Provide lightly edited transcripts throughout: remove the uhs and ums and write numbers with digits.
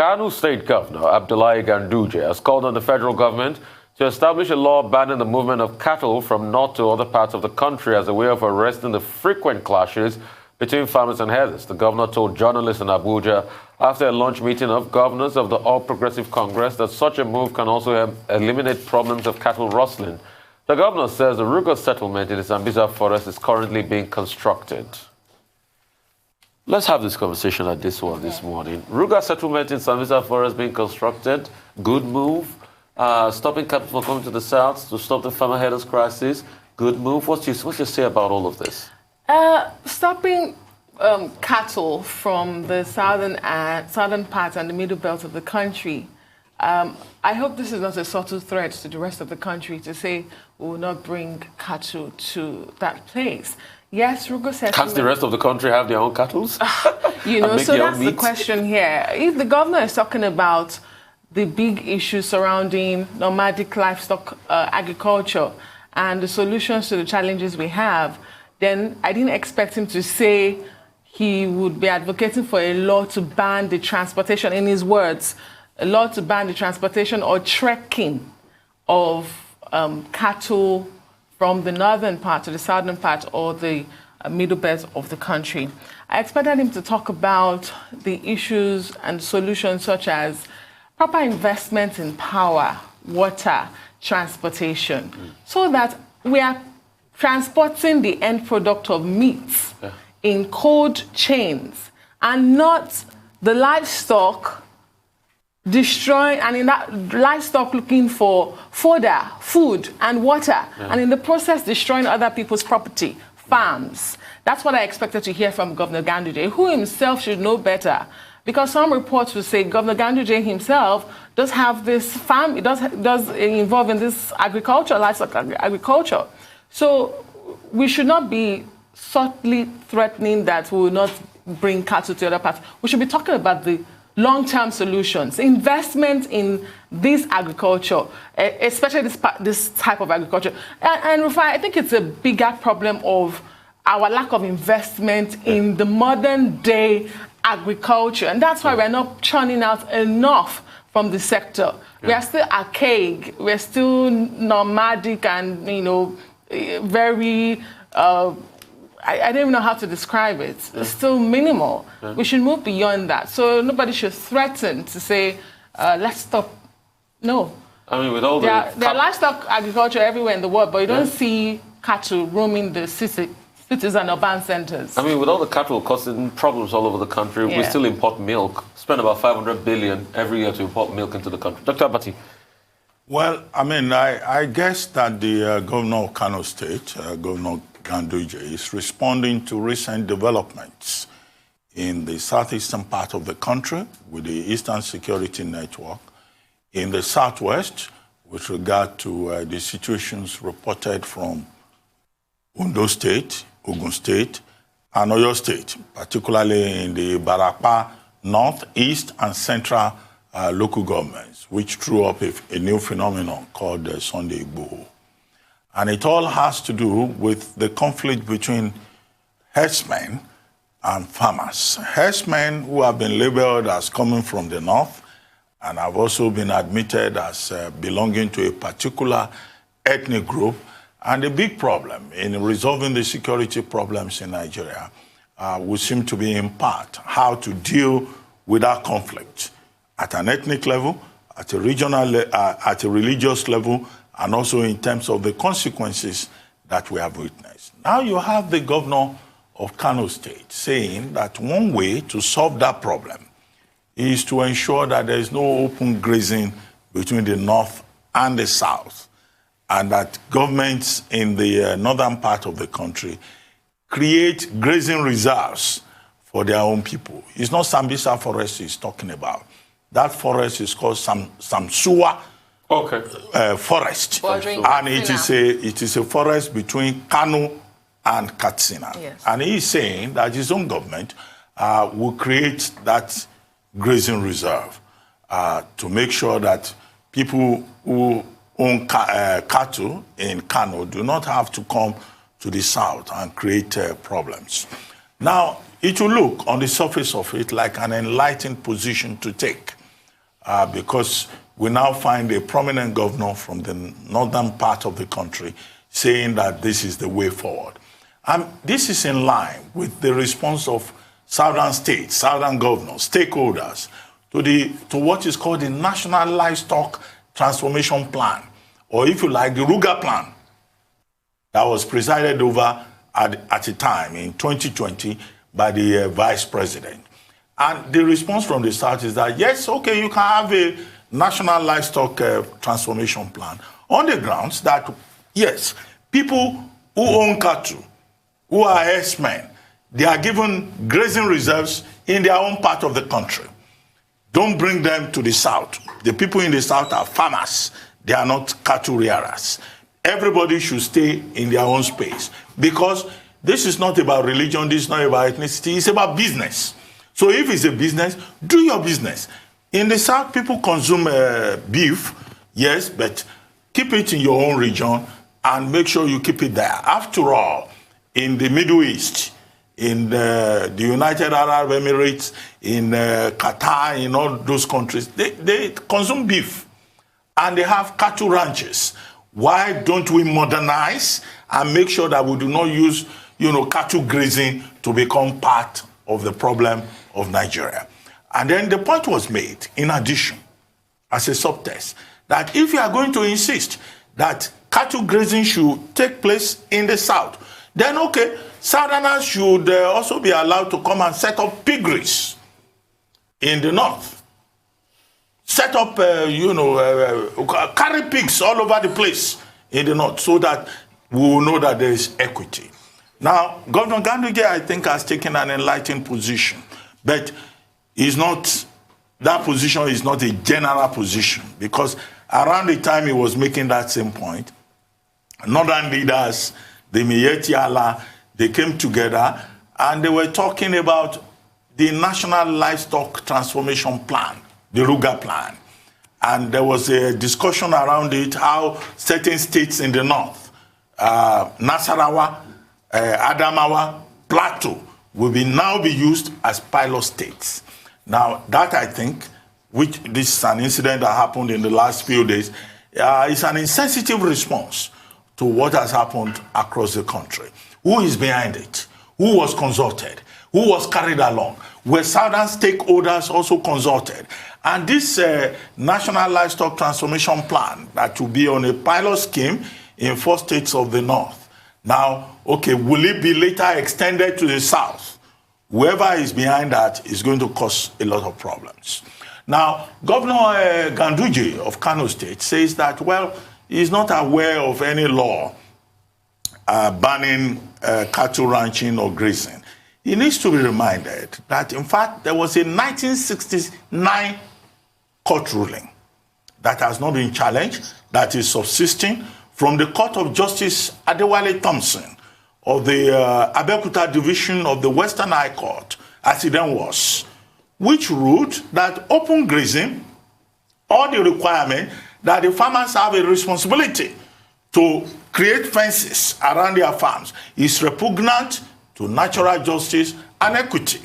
Kano State Governor Abdullahi Ganduje has called on the federal government to establish a law banning the movement of cattle from north to other parts of the country as a way of arresting the frequent clashes between farmers and herders. The governor told journalists in Abuja after a lunch meeting of governors of the All Progressive Congress that such a move can also eliminate problems of cattle rustling. The governor says the Ruga settlement in the Sambisa forest is currently being constructed. Let's have this conversation at this one this morning. Ruga settlement in Sambisa forest being constructed, good move. Stopping cattle from coming to the south to stop the farmer herders crisis, good move. What's your say about all of this? Stopping cattle from the southern part and the middle belt of the country. I hope this is not a subtle threat to the rest of the country to say we will not bring cattle to that place. Yes, Ruga settlement. Can't the rest of the country have their own cattle? So that's the question here. If the governor is talking about the big issues surrounding nomadic livestock agriculture and the solutions to the challenges we have, then I didn't expect him to say he would be advocating for a law to ban the transportation, in his words, a law to ban the transportation or trekking of cattle from the northern part to the southern part or the middle belt of the country. I expected him to talk about the issues and solutions such as proper investment in power, water, transportation, so that we are transporting the end product of meats in cold chains and not the livestock destroying, and in that livestock looking for fodder, food, and water, and in the process destroying other people's property, farms. That's what I expected to hear from Governor Ganduje, who himself should know better. Because some reports will say Governor Ganduje himself does have this farm, does involve in this agriculture, livestock agriculture. So we should not be subtly threatening that we will not bring cattle to other parts. We should be talking about the long-term solutions, investment in this agriculture, especially this type of agriculture. And Rufai, I think it's a bigger problem of our lack of investment in the modern day agriculture. And that's why we're not churning out enough from the sector. We are still archaic, we're still nomadic and, very, I don't even know how to describe it. It's still minimal. We should move beyond that. So nobody should threaten to say, let's stop. No. I mean, with all there are livestock agriculture everywhere in the world, but you don't see cattle roaming the cities and urban centers. I mean, with all the cattle causing problems all over the country, we still import milk. Spend about 500 billion every year to import milk into the country. Dr. Abati. Well, I mean, I guess that the governor of Kano State, Governor Ganduje, is responding to recent developments in the southeastern part of the country with the Eastern Security Network, in the southwest with regard to the situations reported from Ondo State, Ogun State, and Oyo State, particularly in the Barapa, North, East, and Central local governments, which threw up a new phenomenon called Sunday Buu. And it all has to do with the conflict between herdsmen and farmers. Herdsmen who have been labeled as coming from the north and have also been admitted as belonging to a particular ethnic group. And the big problem in resolving the security problems in Nigeria would seem to be, in part, how to deal with that conflict at an ethnic level, at a regional, at a religious level, and also in terms of the consequences that we have witnessed. Now you have the governor of Kano State saying that one way to solve that problem is to ensure that there is no open grazing between the north and the south, and that governments in the northern part of the country create grazing reserves for their own people. It's not Sambisa forest he's talking about. That forest is called Samsua forest. And it is a forest between Kano and Katsina. Yes. And he's saying that his own government will create that grazing reserve to make sure that people who own cattle in Kano do not have to come to the south and create problems. Now, it will look on the surface of it like an enlightened position to take. because we now find a prominent governor from the northern part of the country saying that this is the way forward. And this is in line with the response of southern states, southern governors, stakeholders, to what is called the National Livestock Transformation Plan, or if you like, the Ruga Plan, that was presided over at a time in 2020 by the vice president. And the response from the South is that, yes, okay, you can have a National Livestock Transformation Plan on the grounds that, yes, people who own cattle, who are herdsmen, they are given grazing reserves in their own part of the country. Don't bring them to the South. The people in the South are farmers. They are not cattle rearers. Everybody should stay in their own space, because this is not about religion, this is not about ethnicity, it's about business. So if it's a business, do your business. In the South, people consume beef, yes, but keep it in your own region and make sure you keep it there. After all, in the Middle East, in the United Arab Emirates, in Qatar, in all those countries, they consume beef and they have cattle ranches. Why don't we modernize and make sure that we do not use, cattle grazing to become part of the problem of Nigeria? And then the point was made, in addition, as a subtext, that if you are going to insist that cattle grazing should take place in the South, then okay, Southerners should also be allowed to come and set up piggeries in the North. Set up, carry pigs all over the place in the North, so that we will know that there is equity. Now, Governor Ganduje, I think, has taken an enlightened position, but that position is not a general position, because around the time he was making that same point, northern leaders, the Miyetti Allah, they came together and they were talking about the National Livestock Transformation Plan, the Ruga Plan. And there was a discussion around it, how certain states in the north, Nasarawa, Adamawa, Plateau, will now be used as pilot states. Now, that I think, this is an incident that happened in the last few days, is an insensitive response to what has happened across the country. Who is behind it? Who was consulted? Who was carried along? Were southern stakeholders also consulted? And this National Livestock Transformation Plan that will be on a pilot scheme in 4 states of the north. Now, okay, will it be later extended to the south? Whoever is behind that is going to cause a lot of problems. Now, Governor Ganduje of Kano State says that, well, he's not aware of any law banning cattle ranching or grazing. He needs to be reminded that, in fact, there was a 1969 court ruling that has not been challenged, that is subsisting, from the Court of Justice Adewale Thompson of the Abeokuta Division of the Western High Court, as it then was, which ruled that open grazing, or the requirement that the farmers have a responsibility to create fences around their farms, is repugnant to natural justice and equity.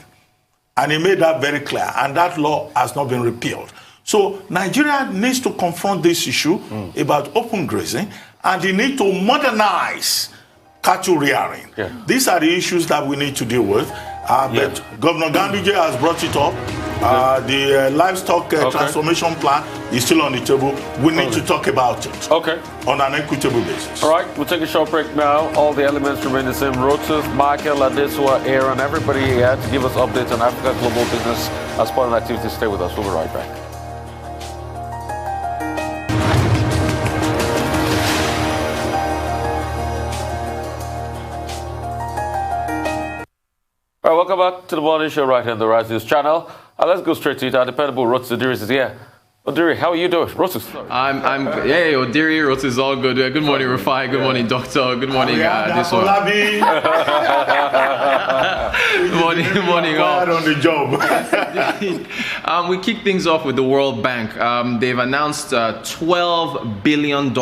And he made that very clear, and that law has not been repealed. So Nigeria needs to confront this issue about open grazing, and they need to modernize cattle rearing. Yeah. These are the issues that we need to deal with. But Governor Ganduje has brought it up. The livestock transformation plan is still on the table. We need to talk about it on an equitable basis. All right, we'll take a short break now. All the elements remain the same. Rotus, Michael, Adesua, Aaron, everybody here to give us updates on Africa global business as part of the activity. Stay with us. We'll be right back. All right, welcome back to the morning show right here on the Rise News channel. Let's go straight to it. Our dependable Rotus Odiri is here. Odiri, how are you doing? Rotus, sorry. Hey, Odiri, Rotus is all good. Good morning, Rufai. Good morning, Doctor. Good morning, this one. Good morning, all. On the job. We kick things off with the World Bank. They've announced $12 billion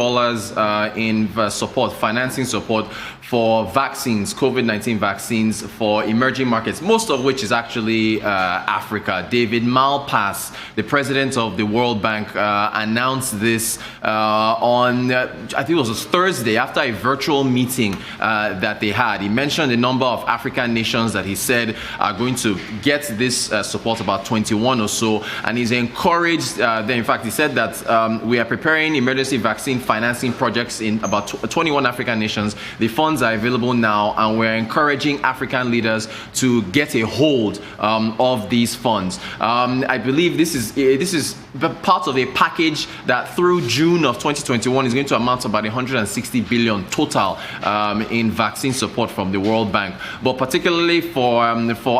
in support, financing support for vaccines, COVID-19 vaccines for emerging markets, most of which is actually Africa. David Malpass, the president of the World Bank, announced this on, I think it was Thursday, after a virtual meeting that they had. He mentioned a number of African nations that he said are going to get this support, about 21 or so, and he's encouraged, in fact, he said that we are preparing emergency vaccine financing projects in about 21 African nations. The funds are available now, and we're encouraging African leaders to get a hold of these funds. I believe this is part of a package that through June of 2021 is going to amount to about 160 billion total in vaccine support from the World Bank. But particularly for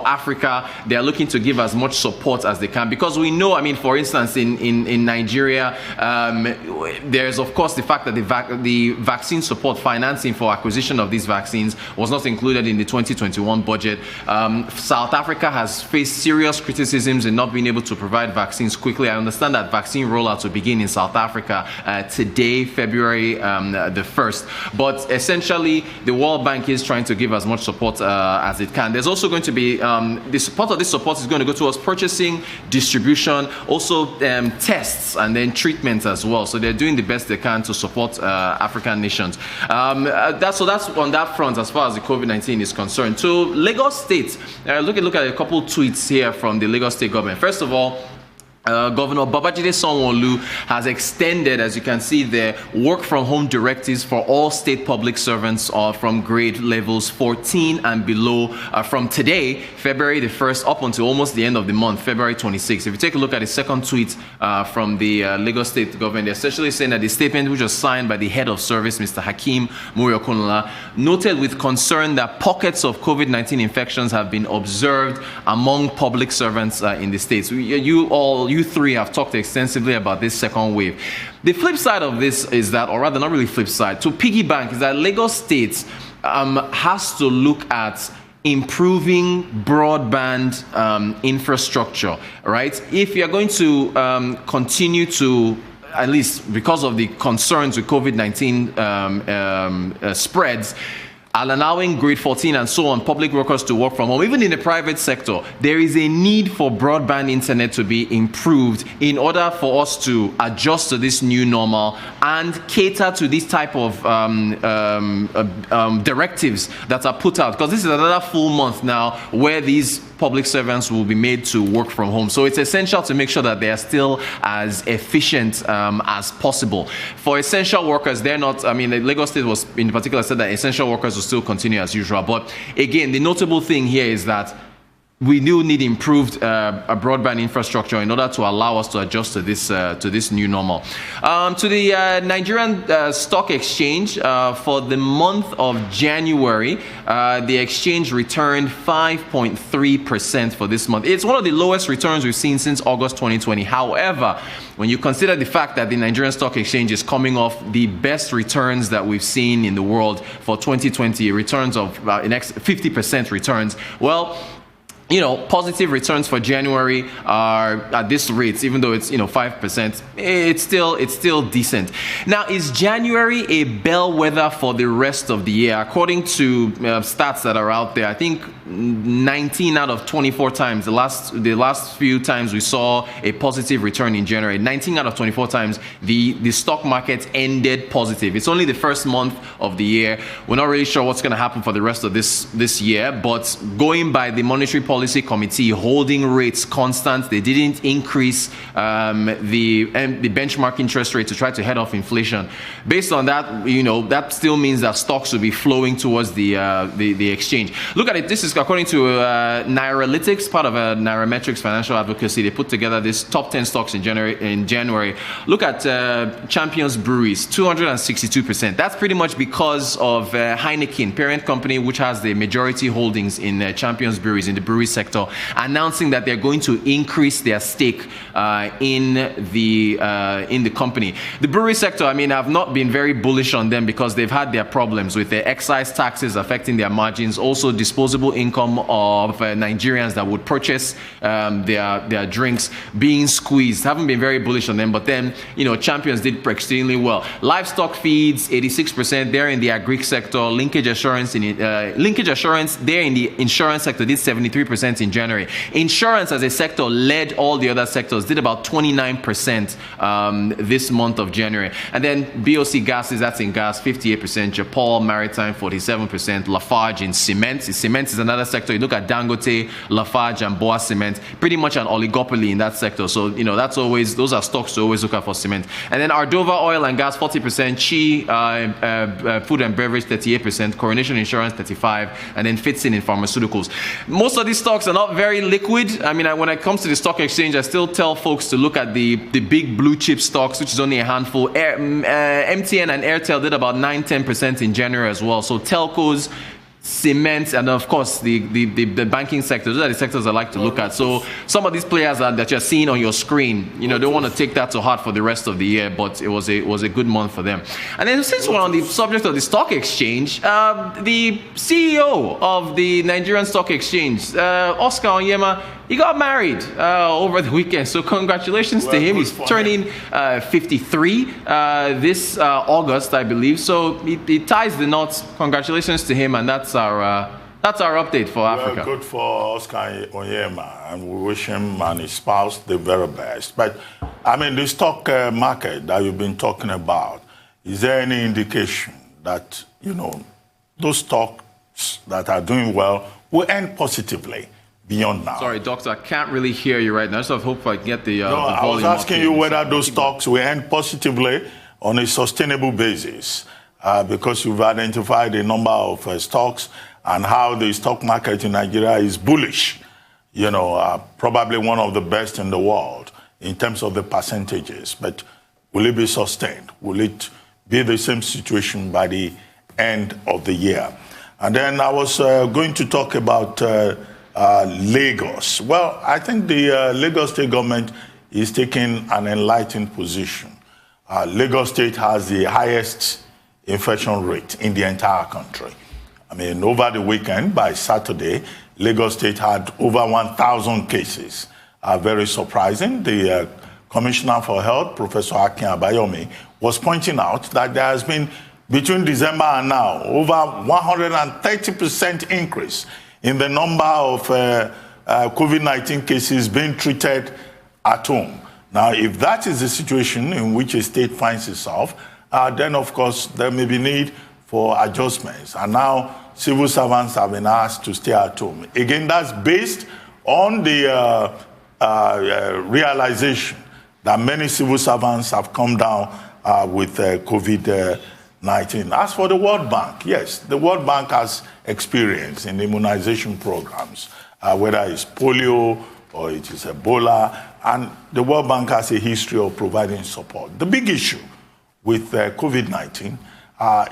Africa, they are looking to give as much support as they can, because we know, I mean, for instance, in Nigeria, there's of course the fact that the vaccine support financing for acquisition of these vaccines was not included in the 2021 budget. South Africa has faced serious criticisms in not being able to provide vaccines quickly. I understand that vaccine rollout will begin in South Africa today, February the 1st. But essentially, the World Bank is trying to give as much support as it can. There's also going to be, part of this support is going to go towards purchasing, distribution, also tests and then treatments as well. So they're doing the best they can to support African nations. That's on that front as far as the COVID-19 is concerned. So Lagos State, look at a couple tweets here from the Lagos State government. First of all, Governor Babajide Sanwo-Olu has extended, as you can see there, work-from-home directives for all state public servants from grade levels 14 and below from today, February the 1st, up until almost the end of the month, February 26th. If you take a look at the second tweet from the Lagos State government, they're essentially saying that the statement, which was signed by the head of service, Mr. Hakeem Muriokunla, noted with concern that pockets of COVID-19 infections have been observed among public servants in the states. You three have talked extensively about this second wave. The flip side of this is that, or rather not really flip side, to piggyback, is that Lagos State has to look at improving broadband infrastructure, right? If you're going to continue to, at least because of the concerns with COVID-19 spreads, allowing grade 14 and so on, public workers to work from home, even in the private sector, there is a need for broadband internet to be improved in order for us to adjust to this new normal and cater to this type of directives that are put out. Because this is another full month now where these public servants will be made to work from home. So it's essential to make sure that they are still as efficient as possible. For essential workers, they're not, I mean, Lagos State was in particular said that essential workers will still continue as usual. But again, the notable thing here is that we do need improved broadband infrastructure in order to allow us to adjust to this new normal. To the Nigerian Stock Exchange, for the month of January, the exchange returned 5.3% for this month. It's one of the lowest returns we've seen since August 2020. However, when you consider the fact that the Nigerian Stock Exchange is coming off the best returns that we've seen in the world for 2020, returns of in excess 50% returns, well, you know, positive returns for January are at this rate, even though it's, 5%, it's still decent. Now, is January a bellwether for the rest of the year? According to stats that are out there, I think 19 out of 24 times, the last few times we saw a positive return in January, 19 out of 24 times, the stock market ended positive. It's only the first month of the year. We're not really sure what's going to happen for the rest of this year, but going by the Monetary Policy Committee holding rates constant, they didn't increase the benchmark interest rate to try to head off inflation. Based on that, that still means that stocks will be flowing towards the exchange. Look at it. This is according to Nairalytics, part of Nairametrics Financial Advocacy. They put together this top 10 stocks in January. Look at Champions Breweries, 262%. That's pretty much because of Heineken, parent company, which has the majority holdings in Champions Breweries in the brewery sector, announcing that they're going to increase their stake in the company. The brewery sector, I've not been very bullish on them because they've had their problems with their excise taxes affecting their margins, also disposable income of Nigerians that would purchase their drinks being squeezed. Haven't been very bullish on them, but then, Champions did extremely well. Livestock feeds, 86% there in the agri sector. Linkage assurance there in the insurance sector did 73% in January. Insurance as a sector led all the other sectors, did about 29% this month of January. And then BOC gases, that's in gas, 58%. Japal Maritime, 47%. Lafarge in cement. Cement is another sector. You look at Dangote, Lafarge, and Boa Cement, pretty much an oligopoly in that sector. So, those are stocks to always look at for cement. And then Ardova Oil and Gas, 40%. Chi Food and Beverage, 38%. Coronation Insurance, 35%. And then Fitsin in pharmaceuticals. Most of these stocks are not very liquid. I mean, when it comes to the stock exchange, I still tell folks to look at the big blue chip stocks, which is only a handful. MTN and Airtel did about 9-10% in January as well. So telcos, cement, and of course the banking sector. Those are the sectors I like to look at. So some of these players that you're seeing on your screen, don't want to take that to heart for the rest of the year, but it was a good month for them. And then since we're on the subject of the stock exchange, the CEO of the Nigerian Stock Exchange, Oscar Onyema, he got married over the weekend. So congratulations to him. He's turning 53 this August, I believe. So he ties the knots. Congratulations to him, and that's our update for Africa. Good for Oscar Onyema, and we wish him and his spouse the very best. But I mean, the stock market that you've been talking about, is there any indication that those stocks that are doing well will end positively beyond now? Sorry, Doctor, I can't really hear you right now. So I hope I get the volume. I was asking you whether those stocks will end positively on a sustainable basis, because you've identified a number of stocks and how the stock market in Nigeria is bullish. Probably one of the best in the world in terms of the percentages. But will it be sustained? Will it be the same situation by the end of the year? And then I was going to talk about Lagos. Well, I think the Lagos State government is taking an enlightened position. Lagos State has the highest infection rate in the entire country. I mean, over the weekend, by Saturday, Lagos State had over 1,000 cases. Very surprising. The Commissioner for Health, Professor Akin Abayomi, was pointing out that there has been, between December and now, over 130% increase in the number of COVID-19 cases being treated at home. Now, if that is the situation in which a state finds itself, then of course there may be need for adjustments. And now civil servants have been asked to stay at home. Again, that's based on the realization that many civil servants have come down with COVID-19. As for the World Bank, yes, the World Bank has experience in immunization programs, whether it's polio or it is Ebola, and the World Bank has a history of providing support. The big issue with COVID-19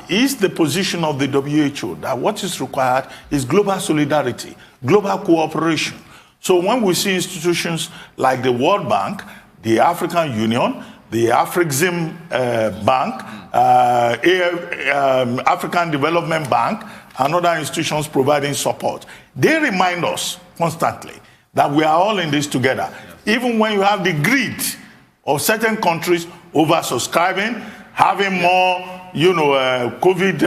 is the position of the WHO, that what is required is global solidarity, global cooperation. So when we see institutions like the World Bank, the African Union, the Afrexim Bank, African Development Bank, and other institutions providing support, they remind us constantly that we are all in this together. Even when you have the greed of certain countries over-subscribing, having more, COVID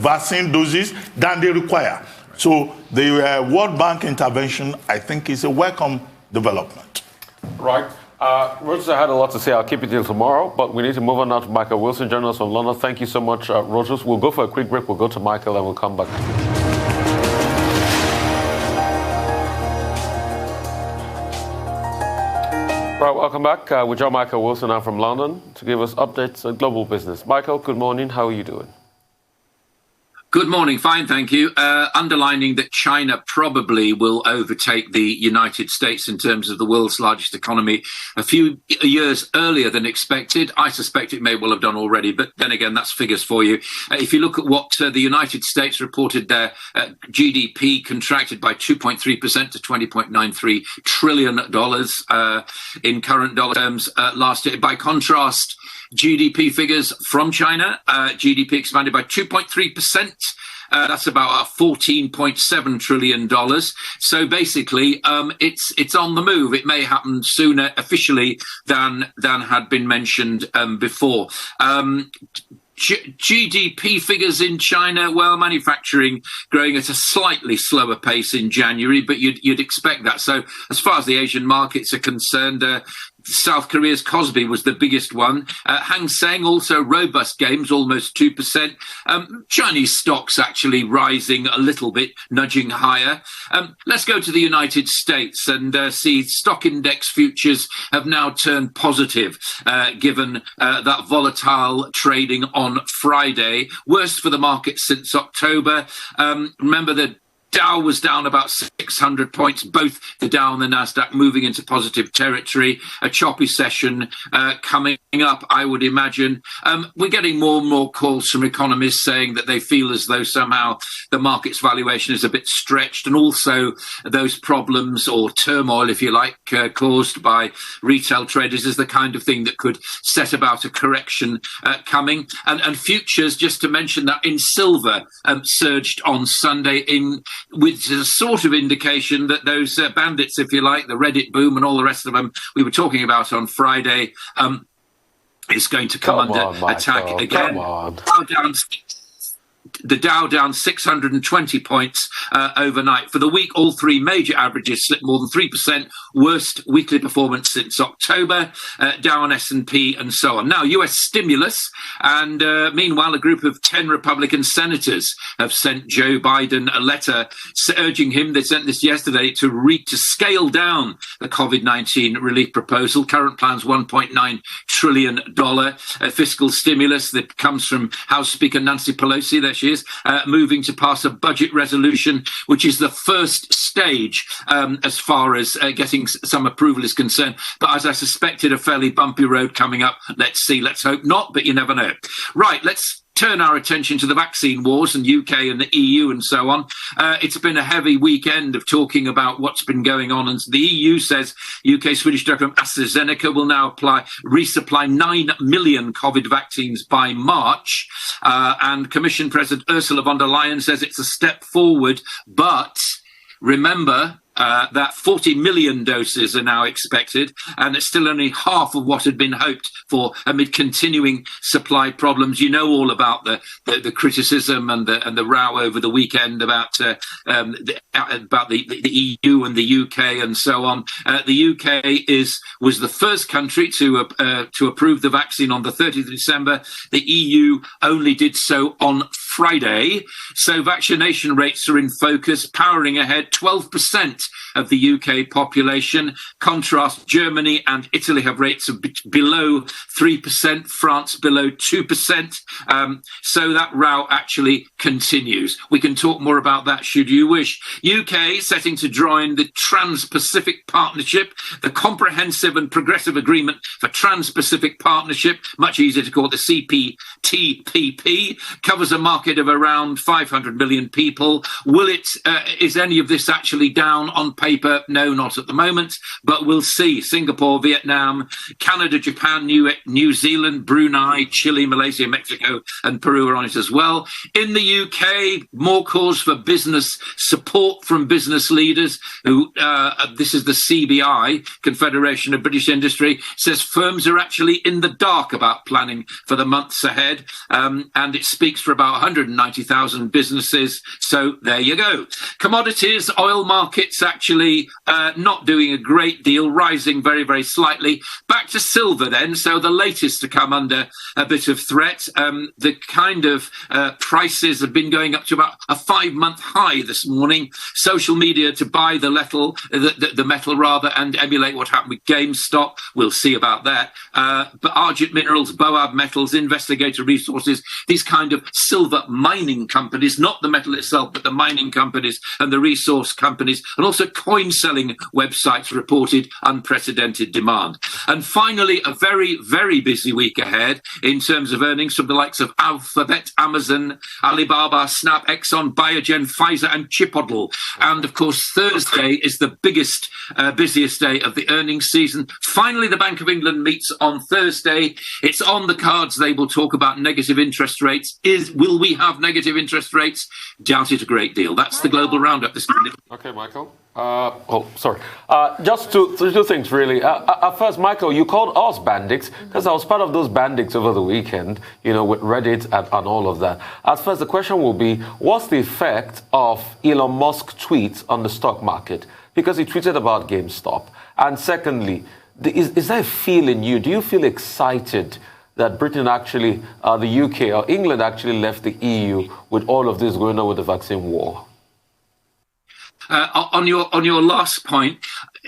vaccine doses than they require. So the World Bank intervention, I think, is a welcome development. Right. Rogers, I had a lot to say. I'll keep it till tomorrow, but we need to move on now to Michael Wilson, joining us from London. Thank you so much, Rogers. We'll go for a quick break. We'll go to Michael and we'll come back. Right, welcome back. We join Michael Wilson now from London to give us updates on global business. Michael, good morning. How are you doing? Good morning. Fine, thank you. Underlining that China probably will overtake the United States in terms of the world's largest economy a few years earlier than expected. I suspect it may well have done already, but then again, that's figures for you. If you look at what the United States reported, their GDP contracted by 2.3% to $20.93 trillion in current dollar terms last year. By contrast, GDP figures from China, GDP expanded by 2.3%. That's about $14.7 trillion. So basically, it's on the move. It may happen sooner officially than had been mentioned before. GDP figures in China, well, manufacturing growing at a slightly slower pace in January, but you'd expect that. So as far as the Asian markets are concerned, South Korea's Kospi was the biggest one. Hang Seng, also robust gains, almost 2%. Chinese stocks actually rising a little bit, nudging higher. Let's go to the United States and see stock index futures have now turned positive, given that volatile trading on Friday. Worst for the market since October. Remember that Dow was down about 600 points, both the Dow and the Nasdaq moving into positive territory. A choppy session coming up, I would imagine. We're getting more and more calls from economists saying that they feel as though somehow the market's valuation is a bit stretched, and also those problems or turmoil, if you like, caused by retail traders is the kind of thing that could set about a correction coming. And futures, just to mention that, in silver surged on Sunday with a sort of indication that those bandits, if you like, the Reddit boom and all the rest of them we were talking about on Friday, is going to come under attack again. The Dow down 620 points overnight. For the week, all three major averages slipped more than 3%, worst weekly performance since October, Dow and S&P and so on. Now, US stimulus, and meanwhile, a group of 10 Republican senators have sent Joe Biden a letter urging him, they sent this yesterday, to scale down the COVID-19 relief proposal. Current plan's $1.9 trillion fiscal stimulus that comes from House Speaker Nancy Pelosi. There she is, moving to pass a budget resolution, which is the first stage as far as getting some approval is concerned. But as I suspected, a fairly bumpy road coming up. Let's see. Let's hope not, but you never know. Right, let's turn our attention to the vaccine wars and UK and the EU and so on. It's been a heavy weekend of talking about what's been going on. And the EU says UK Swedish drug firm AstraZeneca will now resupply 9 million COVID vaccines by March. And Commission President Ursula von der Leyen says it's a step forward. But remember, that 40 million doses are now expected, and it's still only half of what had been hoped for amid continuing supply problems. You know all about the criticism and the row over the weekend about the EU and the UK and so on. The UK was the first country to approve the vaccine on the 30th of December. The EU only did so on Friday. So vaccination rates are in focus, powering ahead. 12% of the UK population. Contrast, Germany and Italy have rates of below 3%, France below 2%. So that row actually continues. We can talk more about that should you wish. UK setting to join the Trans-Pacific Partnership, the Comprehensive and Progressive Agreement for Trans-Pacific Partnership, much easier to call it the CPTPP, covers a market of around 500 million people. Is any of this actually down on paper? No, not at the moment, but we'll see. Singapore, Vietnam, Canada, Japan, New Zealand, Brunei, Chile, Malaysia, Mexico, and Peru are on it as well. In the UK, more calls for business support from business leaders who, this is the CBI, Confederation of British Industry, says firms are actually in the dark about planning for the months ahead. And it speaks for about 190,000 businesses. So there you go. Commodities, oil markets actually not doing a great deal, rising very, very slightly. Back to silver then. So the latest to come under a bit of threat. The kind of prices have been going up to about a 5-month high this morning. Social media to buy the metal rather, and emulate what happened with GameStop. We'll see about that. But Argent Minerals, Boab Metals, Investigator Resources, these kind of silver mining companies, not the metal itself, but the mining companies and the resource companies, and also coin selling websites reported unprecedented demand. And finally, a very, very busy week ahead in terms of earnings from the likes of Alphabet, Amazon, Alibaba, Snap, Exxon, Biogen, Pfizer, and Chipotle. And of course, Thursday is the biggest, busiest day of the earnings season. Finally, the Bank of England meets on Thursday. It's on the cards. They will talk about negative interest rates. Will we we have negative interest rates? Doubt it a great deal. That's the global roundup this morning. Okay, Michael. Just two things, really. First, Michael, you called us bandits because I was part of those bandits over the weekend, with Reddit and all of that. At first, the question will be, what's the effect of Elon Musk's tweets on the stock market? Because he tweeted about GameStop. And secondly, is there a feel in you? Do you feel excited that Britain actually, the UK or England actually left the EU with all of this going on with the vaccine war? On your last point,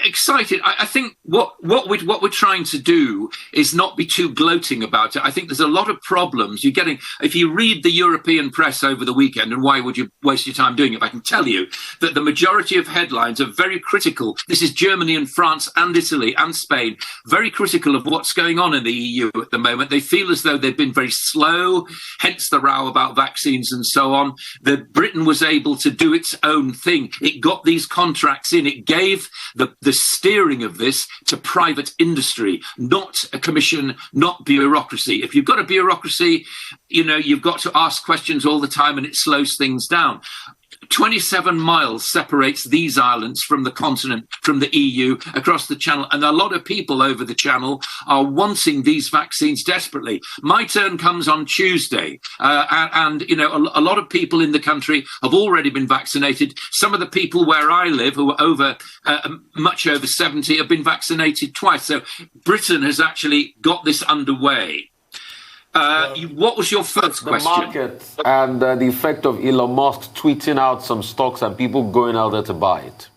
excited. I think what we're trying to do is not be too gloating about it. I think there's a lot of problems you're getting if you read the European press over the weekend. And why would you waste your time doing it? I can tell you that the majority of headlines are very critical. This is Germany and France and Italy and Spain, very critical of what's going on in the EU at the moment. They feel as though they've been very slow, hence the row about vaccines and so on. That Britain was able to do its own thing. It got these contracts in. It gave the steering of this to private industry, not a commission, not bureaucracy. If you've got a bureaucracy, you've got to ask questions all the time and it slows things down. 27 miles separates these islands from the continent, from the EU, across the channel. And a lot of people over the channel are wanting these vaccines desperately. My turn comes on Tuesday. And a lot of people in the country have already been vaccinated. Some of the people where I live, who are over much over 70, have been vaccinated twice. So Britain has actually got this underway. What was your first question? The market and the effect of Elon Musk tweeting out some stocks and people going out there to buy it.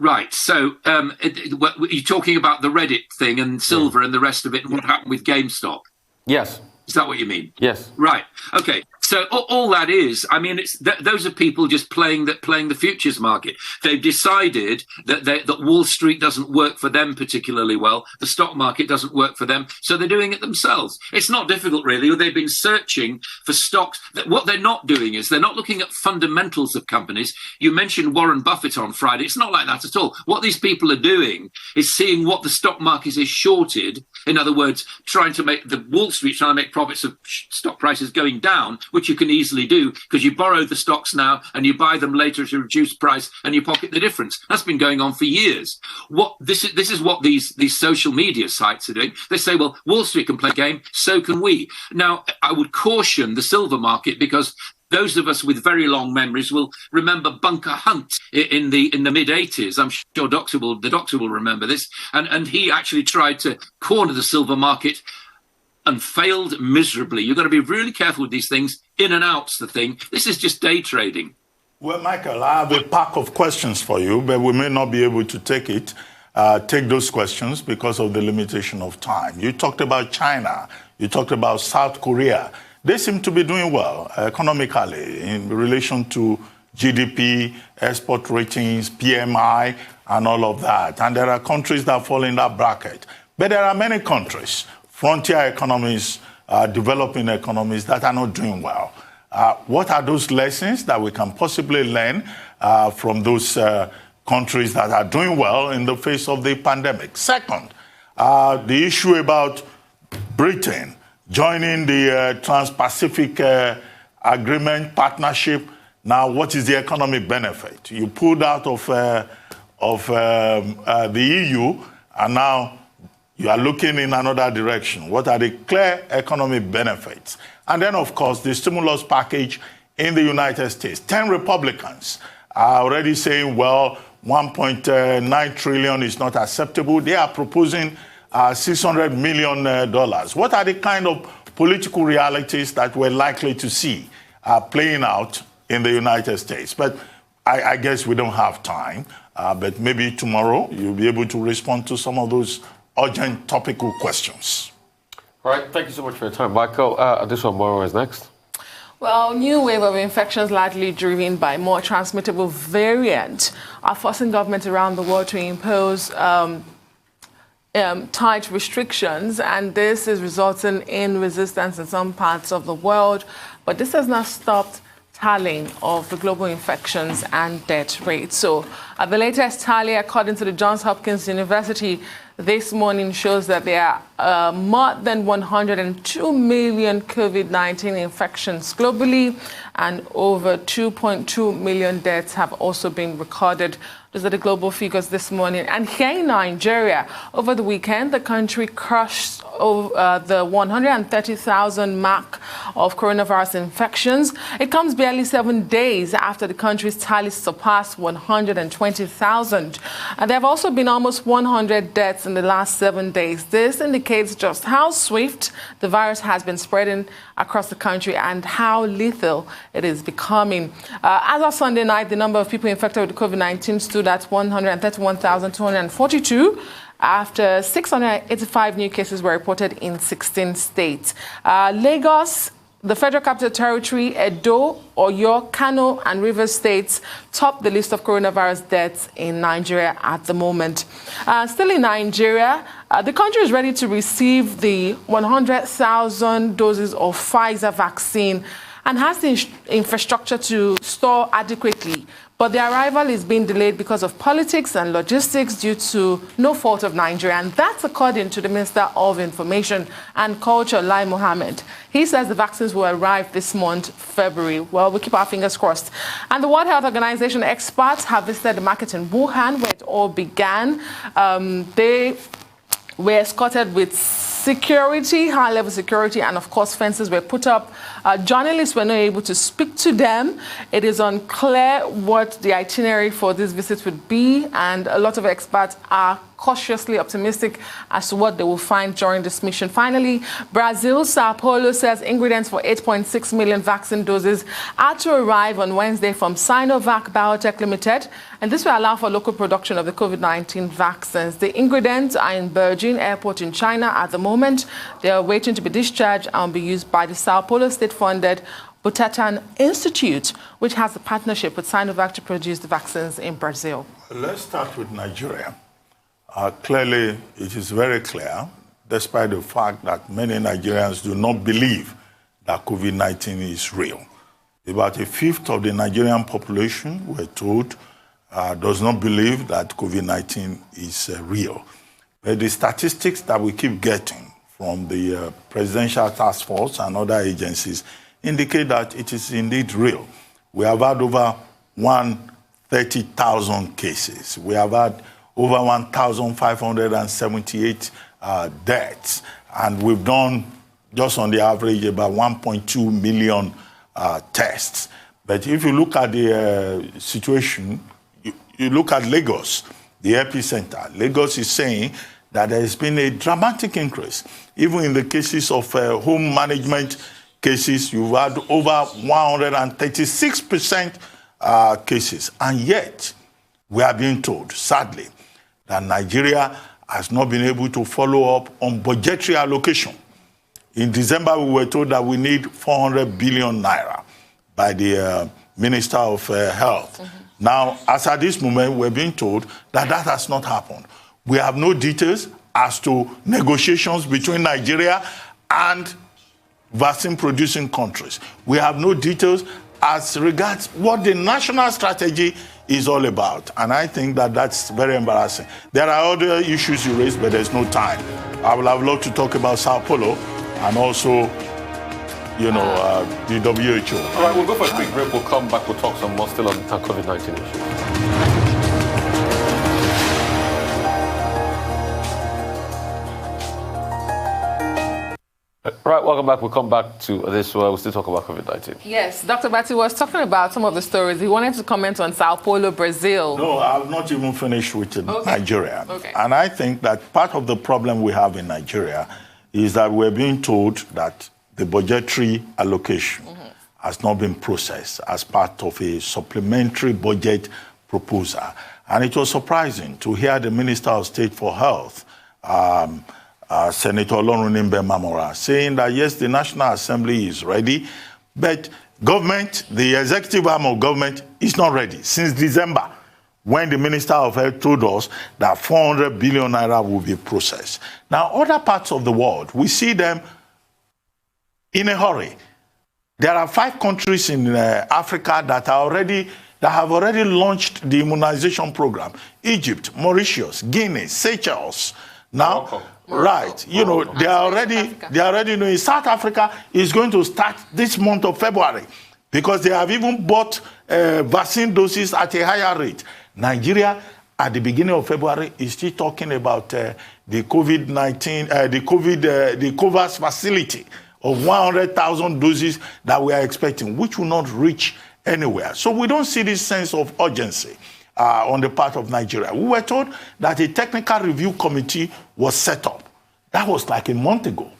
Right. So you're talking about the Reddit thing and silver and the rest of it and what happened with GameStop? Yes. Is that what you mean? Yes. Right. Okay. So all that is, it's those are people just playing the futures market. They've decided that Wall Street doesn't work for them particularly well. The stock market doesn't work for them, so they're doing it themselves. It's not difficult, really. They've been searching for stocks. What they're not doing is they're not looking at fundamentals of companies. You mentioned Warren Buffett on Friday. It's not like that at all. What these people are doing is seeing what the stock market is shorted. In other words, trying to make Wall Street trying to make profits of stock prices going down, which you can easily do because you borrow the stocks now and you buy them later at a reduced price and you pocket the difference. That's been going on for years. This is what these social media sites are doing. They say, well, Wall Street can play a game, so can we. Now, I would caution the silver market because those of us with very long memories will remember Bunker Hunt in the mid-80s. I'm sure the doctor will remember this. And he actually tried to corner the silver market and failed miserably. You've got to be really careful with these things. In and out's the thing. This is just day trading. Well, Michael, I have a pack of questions for you, but we may not be able to take those questions because of the limitation of time. You talked about China. You talked about South Korea. They seem to be doing well economically in relation to GDP, export ratings, PMI, and all of that. And there are countries that fall in that bracket. But there are many countries, frontier economies, developing economies that are not doing well. What are those lessons that we can possibly learn from those countries that are doing well in the face of the pandemic? Second, the issue about Britain joining the Trans-Pacific Agreement partnership. Now, what is the economic benefit? You pulled out of the EU, and now you are looking in another direction. What are the clear economic benefits? And then, of course, the stimulus package in the United States. 10 Republicans are already saying, well, $1.9 trillion is not acceptable. They are proposing $600 million. What are the kind of political realities that we're likely to see playing out in the United States? But I guess we don't have time. But maybe tomorrow you'll be able to respond to some of those urgent topical questions. All right. Thank you so much for your time, Michael. This one, Moro, is next. Well, new wave of infections largely driven by more transmittable variant are forcing governments around the world to impose tight restrictions, and this is resulting in resistance in some parts of the world. But this has not stopped tallying of the global infections and death rates. So at the latest tally, according to the Johns Hopkins University, this morning shows that there are more than 102 million COVID-19 infections globally, and over 2.2 million deaths have also been recorded. Those are the global figures this morning. And here in Nigeria, over the weekend, the country crushed the 130,000 mark of coronavirus infections. It comes barely 7 days after the country's tally surpassed 120,000. And there have also been almost 100 deaths in the last 7 days. This indicates just how swift the virus has been spreading across the country and how lethal it is becoming. As of Sunday night, the number of people infected with COVID-19 stood at 131,242 after 685 new cases were reported in 16 states. Lagos, the Federal Capital Territory, Edo, Oyo, Kano, and Rivers states top the list of coronavirus deaths in Nigeria at the moment. Still in Nigeria, the country is ready to receive the 100,000 doses of Pfizer vaccine and has the infrastructure to store adequately. But the arrival is being delayed because of politics and logistics due to no fault of Nigeria. And that's according to the Minister of Information and Culture, Lai Mohammed. He says the vaccines will arrive this month, February. Well, we keep our fingers crossed. And the World Health Organization experts have visited the market in Wuhan, where it all began. They were escorted with security, high-level security, and of course fences were put up. Journalists were not able to speak to them. It is unclear what the itinerary for this visit would be, and a lot of experts are cautiously optimistic as to what they will find during this mission. Finally, Brazil, Sao Paulo says ingredients for 8.6 million vaccine doses are to arrive on Wednesday from Sinovac Biotech Limited, and this will allow for local production of the COVID-19 vaccines. The ingredients are in Beijing Airport in China at the moment. They are waiting to be discharged and be used by the Sao Paulo state-funded Butantan Institute, which has a partnership with Sinovac to produce the vaccines in Brazil. Let's start with Nigeria. Clearly, it is very clear, despite the fact that many Nigerians do not believe that COVID-19 is real. About a fifth of the Nigerian population, we're told, does not believe that COVID-19 is real. But the statistics that we keep getting from the Presidential Task Force and other agencies indicate that it is indeed real. We have had over 130,000 cases. We have had over 1,578 deaths. And we've done, just on the average, about 1.2 million tests. But if you look at the situation, you look at Lagos, the epicenter. Lagos is saying that there has been a dramatic increase. Even in the cases of home management cases, you've had over 136% cases. And yet, we are being told, sadly, that Nigeria has not been able to follow up on budgetary allocation. In December, we were told that we need 400 billion naira by the Minister of Health. Mm-hmm. Now, as at this moment, we're being told that that has not happened. We have no details as to negotiations between Nigeria and vaccine-producing countries. We have no details as regards what the national strategy is all about. And I think that that's very embarrassing. There are other issues you raised, but there's no time. I would have loved to talk about Sao Paulo and also, the WHO. All right, we'll go for a quick break. We'll come back. We'll talk some more still on COVID-19 issues. Right, welcome back. We'll come back to this. We'll still talk about COVID-19. Yes, Dr. Bati was talking about some of the stories. He wanted to comment on Sao Paulo, Brazil. No, I've not even finished with Nigeria. Okay. And I think that part of the problem we have in Nigeria is that we're being told that the budgetary allocation has not been processed as part of a supplementary budget proposal. And it was surprising to hear the Minister of State for Health, Senator Olorunimbe Mamora, saying that, yes, the National Assembly is ready, but government, the executive arm of government, is not ready since December, when the Minister of Health told us that 400 billion naira will be processed. Now, other parts of the world, we see them in a hurry. There are 5 countries in Africa that have already launched the immunization program: Egypt, Mauritius, Guinea, Seychelles, Now, Morocco. right, you know, they are already knowing South Africa is going to start this month of February because they have even bought vaccine doses at a higher rate. Nigeria, at the beginning of February, is still talking about the COVID-19, the COVAX facility of 100,000 doses that we are expecting, which will not reach anywhere. So we don't see this sense of urgency on the part of Nigeria. We were told that a technical review committee was set up. That was like a month ago.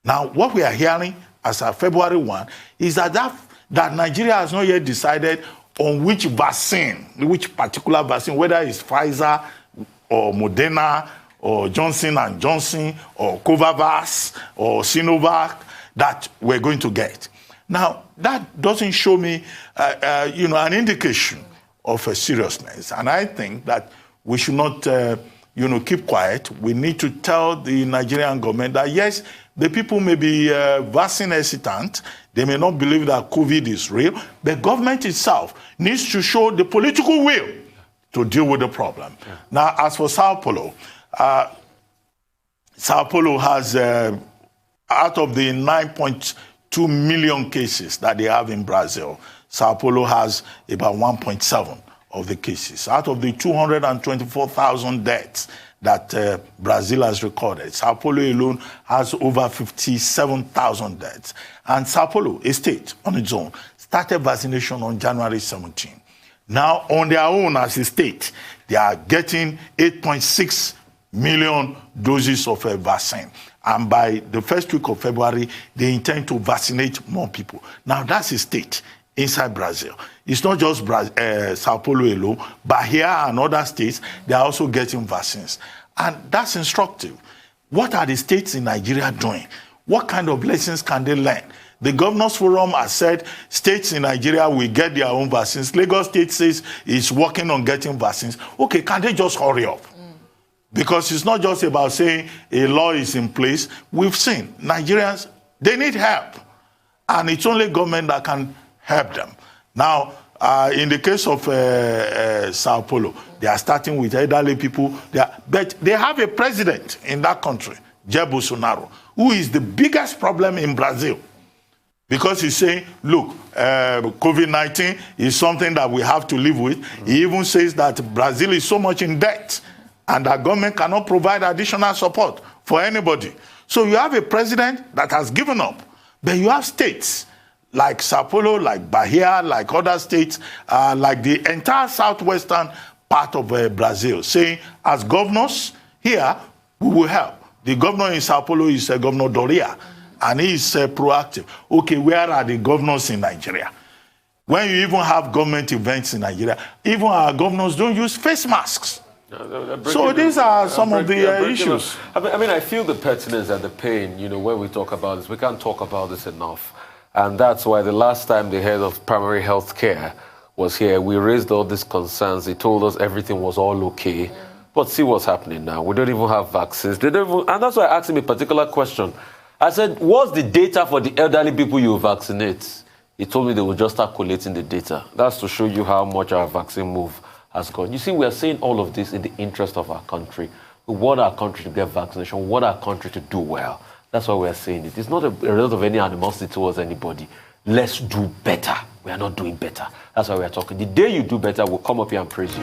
Now, what we are hearing as of February 1 is that Nigeria has not yet decided on which vaccine, which particular vaccine, whether it's Pfizer or Moderna or Johnson & Johnson or Covax or Sinovac that we're going to get. Now, that doesn't show me, an indication of a seriousness. And I think that we should not, keep quiet. We need to tell the Nigerian government that, yes, the people may be vaccine hesitant. They may not believe that COVID is real. The government itself needs to show the political will to deal with the problem. Yeah. Now, as for Sao Paulo has, out of the 9.2 million cases that they have in Brazil, Sao Paulo has about 1.7 of the cases. Out of the 224,000 deaths that Brazil has recorded, Sao Paulo alone has over 57,000 deaths. And Sao Paulo, a state on its own, started vaccination on January 17. Now, on their own as a state, they are getting 8.6 million doses of a vaccine. And by the first week of February, they intend to vaccinate more people. Now, that's a state inside Brazil. It's not just Sao Paulo alone, Bahia and other states, they are also getting vaccines. And that's instructive. What are the states in Nigeria doing? What kind of lessons can they learn? The Governors Forum has said states in Nigeria will get their own vaccines. Lagos State says it's working on getting vaccines. Okay, can they just hurry up? Because it's not just about saying a law is in place. We've seen Nigerians, they need help. And it's only government that can help them. Now, in the case of Sao Paulo, they are starting with elderly people. But they have a president in that country, Jair Bolsonaro, who is the biggest problem in Brazil. Because he's saying, look, COVID-19 is something that we have to live with. He even says that Brazil is so much in debt and that government cannot provide additional support for anybody. So you have a president that has given up. But you have states like Sao Paulo, like Bahia, like other states, like the entire southwestern part of Brazil, saying, as governors here, we will help. The governor in Sao Paulo is Governor Doria, and he is proactive. Okay, where are the governors in Nigeria? When you even have government events in Nigeria, even our governors don't use face masks. So these are some of the issues. I feel the pertinence and the pain, when we talk about this. We can't talk about this enough. And that's why the last time the head of primary health care was here, we raised all these concerns. He told us everything was all okay. But see what's happening now. We don't even have vaccines. And that's why I asked him a particular question. I said, what's the data for the elderly people you vaccinate? He told me they will just start collating the data. That's to show you how much our vaccine move has gone. You see, we are saying all of this in the interest of our country. We want our country to get vaccination. We want our country to do well. That's why we are saying it. It's not a result of any animosity towards anybody. Let's do better. We are not doing better. That's why we are talking. The day you do better, we'll come up here and praise you.